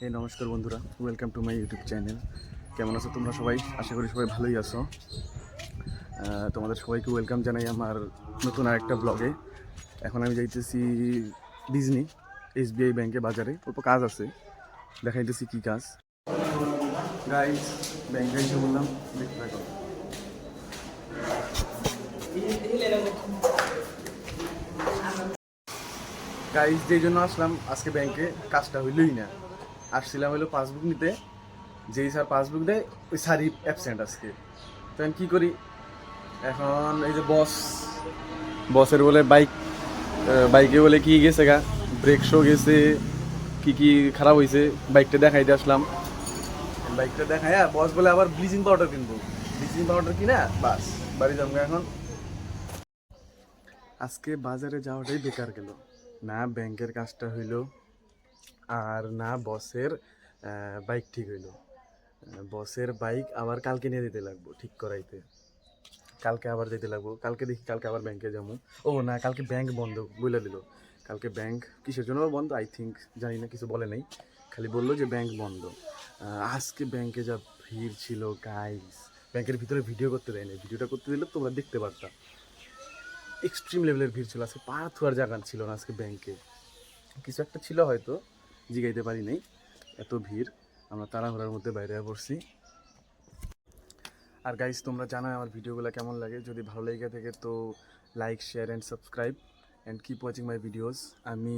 এই নমস্কার বন্ধুরা, welcome to my YouTube channel. কেমন আছো তোমরা সবাই? আশা করি সবাই ভালোই আছো। তোমাদের সবাইকে ওয়েলকাম জানাই আমার নতুন আরেকটা ব্লগে। এখন আমি যাইতেছি ডিজনি এসবিআই ব্যাংকে বাজারে, অল্প কাজ আছে, দেখাইতেছি কি কাজ। গাইজ, ব্যাংকে এসে বললাম, দেখতে থাকো। গাইজ, যেই জন্য আসলাম আজকে ব্যাংকে, কাজটা হইলই না। আসছিলাম হইলো পাসবুক নিতে, যেই স্যার পাসবুক দেয় ওই স্যারই অ্যাবসেন্ট আজকে। তো আমি কী করি এখন? এই যে বসের বলে বাইকে বলে কি গেছে গা, ব্রেক শো গেছে, কি কি খারাপ হয়েছে, বাইকটা দেখাইতে আসলাম। বাইকটা দেখাইয়া বস বলে আবার ব্লিচিং পাউডার কিনবো। ব্লিচিং পাউডার কিনা বাস বাড়ি যাবো এখন। আজকে বাজারে যাওয়াটাই বেকার গেল, না ব্যাংকের কাজটা হইলো আর না বসের বাইক ঠিক হইলো। বসের বাইক আবার কালকে নিয়ে দিতে লাগবো ঠিক করাইতে, কালকে আবার যেতে লাগবো। কালকে দেখি, কালকে আবার ব্যাংকে যাবো। ও না, কালকে ব্যাংক বন্ধ বলে দিল। কালকে ব্যাংক কিসের জন্য বন্ধ আই থিঙ্ক, জানি না, কিছু বলে নাই, খালি বললো যে ব্যাংক বন্ধ। আজকে ব্যাংকে যা ভিড় ছিল গাইস, ব্যাংকের ভিতরে ভিডিও করতে দেয়নি, ভিডিওটা করতে দিলে তোমরা দেখতে পারতাম। এক্সট্রিম লেভেলের ভিড় ছিল আজকে, পা থুয়ার জায়গা ছিল না আজকে ব্যাংকে। কিছু একটা ছিল হয়তো, জিগাইতে পারি নাই, এত ভিড়। আমরা তাড়াহুড়ার মধ্যে বাইরে পড়ছি। আর গাইস, তোমরা জানো আমার ভিডিওগুলো কেমন লাগে। যদি ভালো লেগে থাকে তো like, share and subscribe and keep watching my videos. আমি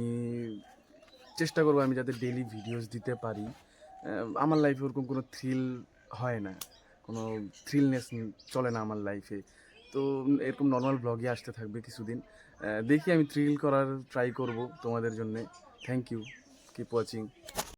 চেষ্টা করবো আমি যাতে ডেইলি ভিডিওস দিতে পারি। আমার লাইফে ওরকম কোনো থ্রিল হয় না, কোনো থ্রিলনেস চলে না আমার লাইফে। তো এরকম নর্মাল ব্লগই আসতে থাকবে কিছুদিন। দেখি আমি থ্রিল করার ট্রাই করব তোমাদের জন্যে। Thank you, keep watching.